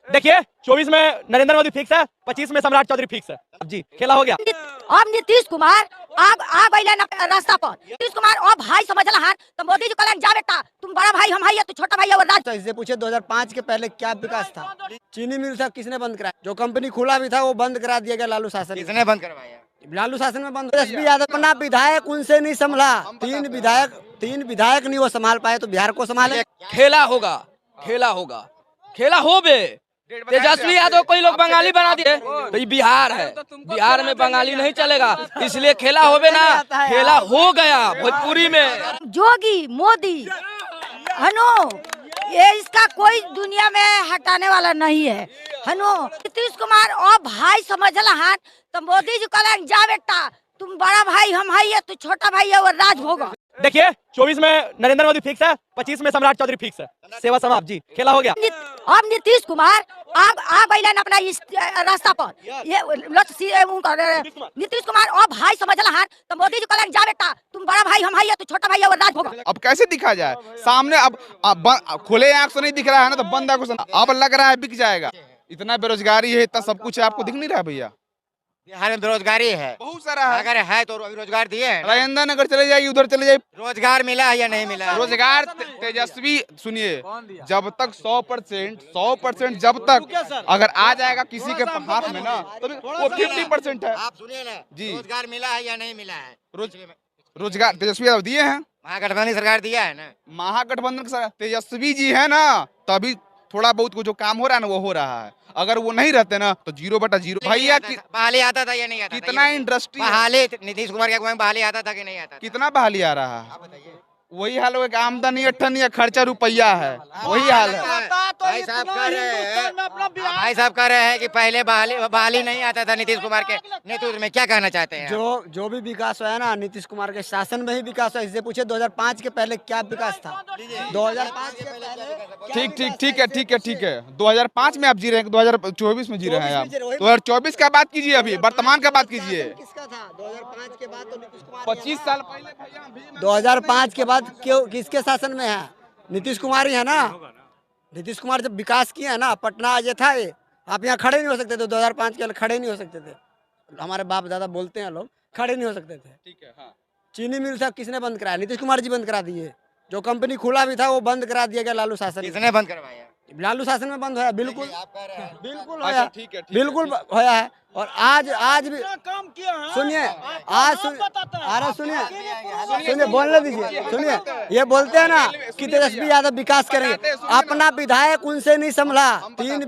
देखिए 24 में नरेंद्र मोदी फिक्स है, 25 में सम्राट चौधरी फिक्स है। जी खेला हो गया। अब नीतीश कुमार आ गइले रास्ता पर। नीतीश कुमार अब भाई समझला हां तो मोदी जी कहलन जा बेटा तुम बड़ा भाई हम है, तू छोटा भाई है। और तो इससे पूछे 2005 के पहले क्या विकास था? चीनी मिल था किसने बंद कराया? जो कंपनी खुला भी था वो बंद करा दिया गया लालू शासन। किसने बंद करवाया? लालू शासन में बंद। तेजस्वी यादव अपना विधायक उनसे नहीं संभला। तीन विधायक नहीं वो संभाल पाए तो बिहार को संभाले। खेला होगा, खेला होगा, खेला हो बे। तेजस्वी यादव कोई लोग बंगाली बना दिए तो ये बिहार है, बिहार में बंगाली नहीं चलेगा, इसलिए खेला हो बे ना, खेला हो गया भोजपुरी में। जोगी मोदी हनो ये इसका कोई दुनिया में हटाने वाला नहीं है हनो। नीतीश कुमार और भाई समझला हां तो मोदी जी कहलन जा बेटा तुम बड़ा भाई हम है, तू छोटा भाई है। और राज भोगा। देखिए 24 में नरेंद्र मोदी फिक्स है, 25 में सम्राट चौधरी फिक्स है। सेवा समाप्त। जी खेला हो गया। अब नीतीश कुमार आ गइले अपना इस रास्ता पर। ये नीतीश कुमार और भाई समझला हां तो मोदी जी कहलन जा बेटा तुम बड़ा भाई हम है, तू छोटा भाई है। और राज भोगा। अब कैसे दिखा जाए सामने? अब खुले आंख से नहीं दिख रहा है ना, तो बंद आंखों से अब लग रहा है बिक जाएगा। इतना बेरोजगारी है, इतना सब कुछ है, आपको दिख नहीं रहा भैया? बिहार में बेरोजगारी है बहुत सारा है। अगर है तो अभी रोजगार दिए हैं। राजेंद्र नगर चले जाइए, उधर चले जाइए, रोजगार मिला है या नहीं मिला? रोजगार तेजस्वी सुनिए, जब तक 100% जब तक अगर आ जाएगा किसी के हाथ में ना तो वो 50% है। आप सुनिए ना जी। रोजगार मिला है या नहीं मिला है? रोजगार तेजस्वी यादव दिए हैं, महागठबंधन सरकार दिया है ना। महागठबंधन के साथ तेजस्वी जी है ना, तभी थोड़ा बहुत जो काम हो रहा है ना वो हो रहा है। अगर वो नहीं रहते ना तो 0/0 भैया। बहाली आता था या नहीं आता? कितना इंडस्ट्री बहाली नीतीश कुमार के बहाली आता था कि नहीं आता? कितना बहाली आ रहा है? वही हाल है, आमदनी 98 खर्चा रुपया है, वही हाल है। भाई साहब कह रहे हैं कि पहले बहाली नहीं आता था नीतीश कुमार के नेतृत्व में। क्या कहना चाहते हैं? जो भी विकास हुआ है ना नीतीश कुमार के शासन में ही विकास हुआ। इससे पूछे 2005 के पहले क्या विकास था? 2005 के पहले ठीक है 2005 में आप जी रहे हैं, 2024 में जी रहे हैं आप। 2024 का बात कीजिए, अभी वर्तमान का बात कीजिए। किसका था 2005 के बाद? तो नीतीश कुमार 25 साल पहले 2005 के बाद क्यों किसके शासन में है? नीतीश कुमार ही है ना। नीतीश कुमार जब विकास किया है ना, पटना ये था, ये आप यहाँ खड़े नहीं हो सकते थे। 2005 के खड़े नहीं हो सकते थे, हमारे बाप दादा बोलते हैं लोग, खड़े नहीं हो सकते थे। ठीक है हाँ। चीनी मिल था किसने बंद कराया? नीतीश कुमार जी बंद करा दिए। जो कंपनी खुला भी था वो बंद करा दिया गया लालू शासन। किसने बंद करवाया? लालू शासन में बंद होया। बिल्कुल बिल्कुल होया, ठीक है बिल्कुल होया है। और आज भी सुनिए, आज सुनिए बोलने दीजिए। सुनिए ये बोलते हैं ना कि तेजस्वी यादव विकास करेंगे, अपना विधायक उनसे नहीं संभला। तीन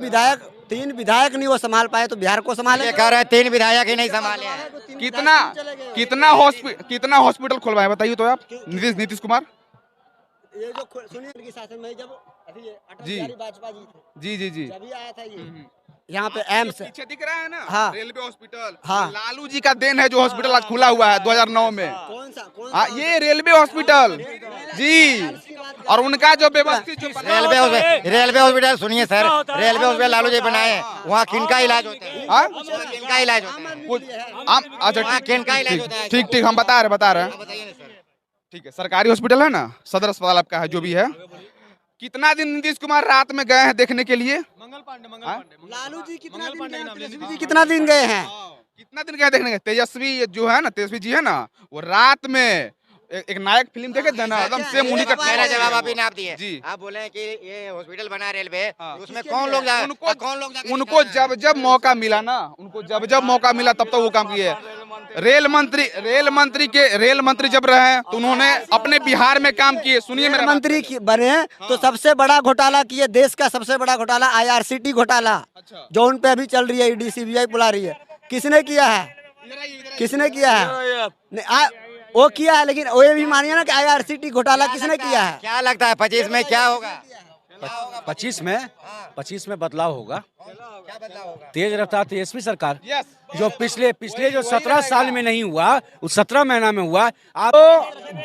विधायक नहीं वो संभाल पाए तो बिहार को संभाले। कह रहे हैं 3 विधायक ही नहीं संभाले हैं। कितना हॉस्पिटल खुलवाए बताइए तो आप नीतीश कुमार। ये जो सुनिए उनकी शासन में जब अभी अटल जी। बिहारी वाजपेयी जी थे, जी जब आया था ये यहाँ पे एम्स पीछे दिख रहा है ना, हाँ। Railway hospital. हाँ। लालू जी का देन है जो हॉस्पिटल आज खुला हुआ है 2009 में। कौन सा हाँ ये रेलवे हॉस्पिटल जी। और उनका जो व्यवस्थित रेलवे हॉस्पिटल सुनिए sir, railway hospital Lalu ji बनाए, वहाँ किनका इलाज होता है? किनका इलाज होता है? अच्छा किनका इलाज होता है? ठीक हम बता रहे हैं। बताइए ना सर। ठीक है, सरकारी हॉस्पिटल है ना, सदर अस्पताल आपका है जो भी है। कितना दिन नीतीश कुमार रात में गए हैं देखने के लिए? लालू जी कितना दिन गए? तेजस्वी जी कितना दिन गए हैं? कितना दिन गए देखने के? तेजस्वी जो है ना, तेजस्वी जी है ना, वो रात में एक नायक फिल्म देखे थे ना, एकदम सेम उन्हीं का। मेरा जवाब अभी ना आप दिए जी। आप बोले कि ये हॉस्पिटल बना रेलवे, हाँ। उसमें कौन लोग जाए? उनको जब मौका मिला ना, उनको जब मौका मिला तब तो वो काम किए। रेल मंत्री जब रहे तो उन्होंने अपने बिहार में काम किए। सुनिए मेरा मंत्री बने तो सबसे बड़ा घोटाला किए, देश का सबसे बड़ा घोटाला IRCT घोटाला। अच्छा। जो उन पे अभी चल रही है, ED CBI बुला रही है। किसने किया है? वो किया है, लेकिन वो भी मानिए ना कि IRCT घोटाला किसने किया है? क्या लगता है 25 में क्या होगा? 25 में बदलाव होगा। क्या बदलाव होगा? तेज रफ्तार तेजस्वी सरकार जो पिछले जो 17 साल में नहीं हुआ, उस 17 महीना में हुआ। आप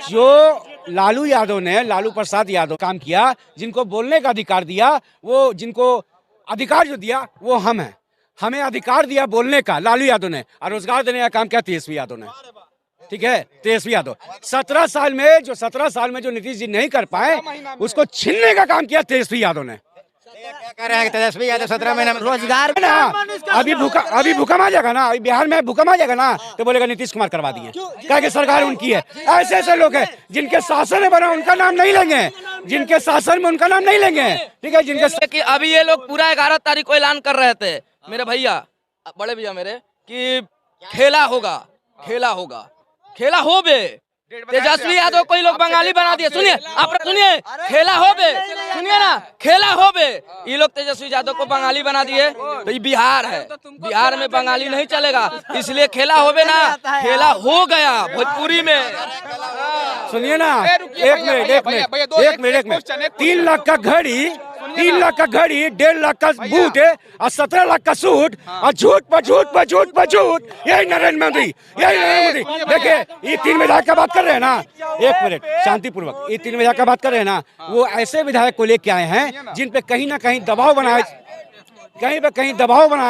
जो लालू प्रसाद यादव काम किया, जिनको बोलने का अधिकार दिया, वो जिनको अधिकार जो दिया वो हम हैं। हमें अधिकार दिया बोलने का लालू यादव ने, और रोजगार देने का काम किया तेजस्वी यादव ने। ठीक है, तेजस्वी यादव 17 साल में जो नीतीश जी नहीं कर पाए, उसको छीनने का काम किया तेजस्वी यादव ने। क्या कह रहे हैं तेजस्वी यादव 17 महीने में रोजगार ना अभी भूकंप आ जाएगा ना, अभी बिहार में भूकंप आ जाएगा ना तो बोलेगा नीतीश कुमार करवा दिए, क्या कि सरकार उनकी है। ऐसे ऐसे लोग हैं जिनके शासन में बना उनका नाम नहीं लेंगे, जिनके शासन में उनका नाम नहीं लेंगे, ठीक है। जिनके कि अभी ये लोग पूरा 11 तारीख को ऐलान कर रहे थे मेरे भैया, बड़े भैया मेरे, कि खेला होगा, खेला होगा, खेला हो बे। तेजस्वी यादव कोई लोग बंगाली बना दिए। सुनिए, आप सुनिए, खेला हो बे, सुनिए ना, खेला हो बे। ये लोग तेजस्वी यादव को बंगाली बना दिए। तो ये बिहार है, बिहार में बंगाली नहीं चलेगा, इसलिए खेला हो बे ना, खेला हो गया भोजपुरी में। सुनिए ना, एक मिनट 3 लाख का घड़ी, 3 लाख का घड़ी, 1.5 लाख का बूट और 17 लाख का सूट और झूठ पर झूठ, यही नरेंद्र मोदी, यही नरेंद्र मोदी। देखिए ये 3 विधायक का बात कर रहे हैं ना, एक मिनट शांतिपूर्वक, ये 3 विधायक का बात कर रहे हैं ना, वो ऐसे विधायक को लेके आए हैं जिन पे कहीं ना कहीं दबाव बनाया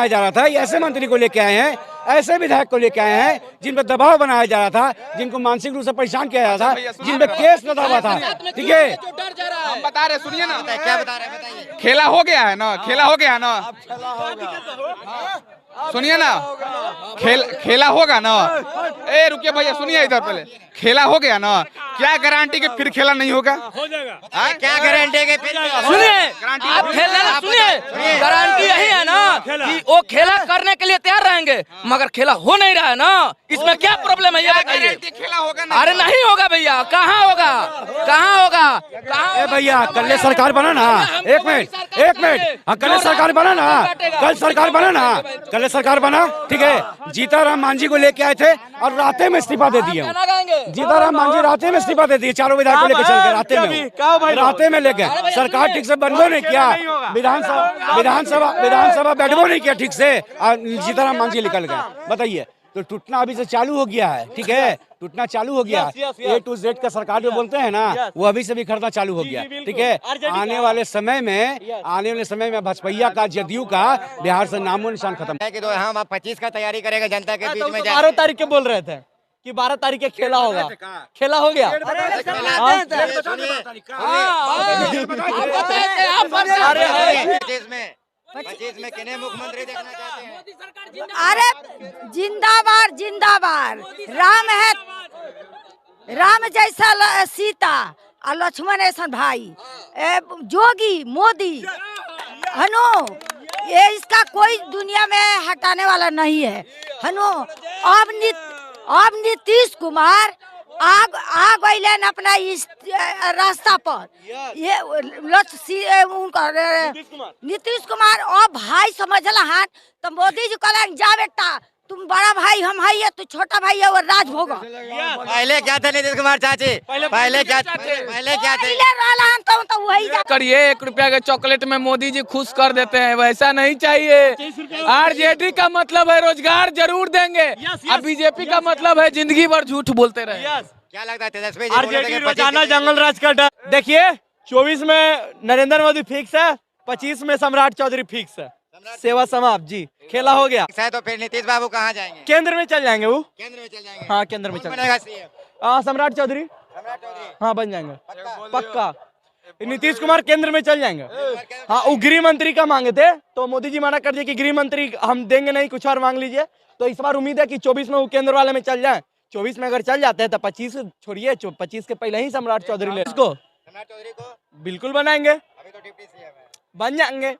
जा रहा था। ऐसे मंत्री को लेके आए हैं, ऐसे विधायक को लेके आए हैं जिन पे दबाव बनाया जा रहा था, जिनको मानसिक रूप से परेशान किया जा रहा था, जिन पे केस लगा हुआ था, ठीक है। हम बता रहे, सुनिए ना, क्या बता रहे हैं बताइए। खेला हो गया है ना, खेला हो गया ना, सुनिए ना, खेला होगा ना। ए रुकिए भैया, सुनिए इधर पहले, खेला हो गया ना, क्या गारंटी कि फिर खेला नहीं होगा? क्या गारंटी है कि फिर सुनिए, आप खेलना ना, सुनिए, गारंटी यही है ना कि वो खेला करने के लिए तैयार रहेंगे, मगर खेला हो नहीं रहा है ना, इसमें क्या प्रॉब्लम है ये बताइए। खेला होगा ना? अरे नहीं होगा भैया, कहाँ होगा, कहाँ होगा, कहाँ भैया कल सरकार बना ना, एक मिनट, कल सरकार बना ना, कल सरकार बना ना, कल सरकार बना, ठीक है। जीताराम मांझी को लेके आए थे और राते में इस्तीफा दे दिए। जीताराम मांझी राते में इस्तीफा दे दिए, चारों विधायक को लेकर चल गए राते में लेके। सरकार ठीक से बनबो नहीं किया, विधानसभा बैठबो नहीं किया ठीक से, और जीताराम मांझी निकल गए। बताइए, तो टूटना अभी से चालू हो गया है, ठीक है, टूटना चालू हो गया। A to Z का सरकार जो बोलते हैं ना, वो अभी से भी खरीदना चालू हो गया, ठीक है। आने वाले समय में भाजपा का, जदयू का बिहार से नामो निशान खत्म है कि तो हम 25 का तैयारी करेगा जनता के बीच में। 12 तारीख के बोल रहे थे कि 12 तारीख के खेला होगा, खेला हो गया। में 25 में किन्हें मुख्यमंत्री देखना चाहते हैं? अरे जिंदाबाद जिंदाबाद, राम है, राम जैसा सीता और लक्ष्मण ऐसा भाई, जोगी मोदी हनु, ये इसका कोई दुनिया में हटाने वाला नहीं है हनु। अब नीतीश कुमार आ गए अपना इस रास्ता पर, ये उनका नीतीश कुमार और भाई समझला हाथ, तो मोदी जी कहला जा बेटा, तुम बड़ा भाई हम है, तू छोटा भाई है, वो राज भोगा। पहले क्या था नीतीश कुमार चाची, पहले क्या थे? तो वही करिए, 1 रुपया के चॉकलेट में मोदी जी खुश कर देते हैं, वैसा नहीं चाहिए। आरजेडी का मतलब है रोजगार जरूर देंगे, और बीजेपी का मतलब है जिंदगी भर झूठ बोलते रहे। क्या लगता है तेजस्वी आरजेडी रोजाना जंगल राज का डर। देखिए 24 में नरेंद्र मोदी फिक्स है, 25 में सम्राट चौधरी फिक्स है। सेवा समाप्त जी, खेला हो गया। तो फिर नीतीश बाबू कहाँ जाएंगे? केंद्र में चल जाएंगे, वो केंद्र में चल जाएंगे। हाँ केंद्र में चल बनेगा सीएम? हाँ सम्राट चौधरी, हाँ बन जाएंगे पक्का। नीतीश कुमार केंद्र में चल जाएंगे। हाँ वो गृह मंत्री का मांगे थे, तो मोदी जी मना कर दिए कि गृह मंत्री हम देंगे नहीं, कुछ और मांग लीजिए। तो इस बार उम्मीद है कि 24 में वो केंद्र वाले में चल जाए। 24 में अगर चल जाते हैं तो 25 छोड़िए, 25 के पहले ही सम्राट चौधरी ले इसको बिल्कुल बनाएंगे। अभी तो डिप्टी सीएम है, बन जाएंगे,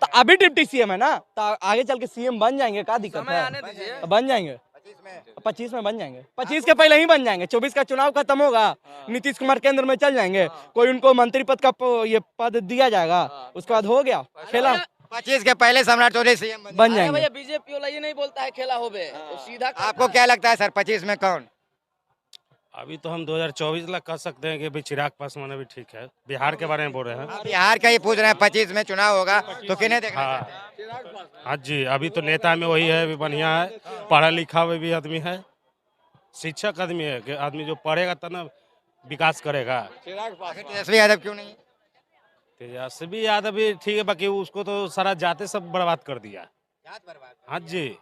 तो अभी डिप्टी सीएम है ना, तो आगे चल के सीएम बन जाएंगे, क्या दिक्कत है, बन जाएंगे। 25 में बन जाएंगे, 25 के पहले ही बन जाएंगे। 24 का चुनाव खत्म होगा, नीतीश कुमार केंद्र में चल जाएंगे, कोई उनको मंत्री पद का ये पद दिया जाएगा, उसके बाद हो गया खेला। 25 के पहले सम्राट चौधरी सीएम बन जाएंगे। भैया बीजेपी वाला ये नहीं बोलता है खेला हो बे, तो सीधा। आपको क्या लगता है सर 25 में कौन? अभी तो हम 2024 तक कह सकते हैं कि भी चिराग पासवान अभी ठीक है। बिहार के बारे में बोल रहे हैं, बिहार का ही पूछ रहे हैं। 25 में चुनाव होगा तो किन्हें देखना? हाँ जी, अभी तो नेता में वही है, भी बढ़िया है, पढ़ा लिखा हुआ भी आदमी है, शिक्षक आदमी है कि आदमी जो पढ़ेगा तब ना विकास करेगा। तेजस्वी यादव क्यों नहीं? तेजस्वी यादव भी ठीक है, बाकी उसको तो सारा जाते सब बर्बाद कर दिया। हाँ जी,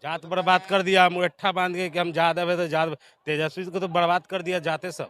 जात बर्बाद कर दिया, मुठ्ठा बांध के कि हम यादव है तो यादव, तेजस्वी को तो बर्बाद कर दिया जाते सब।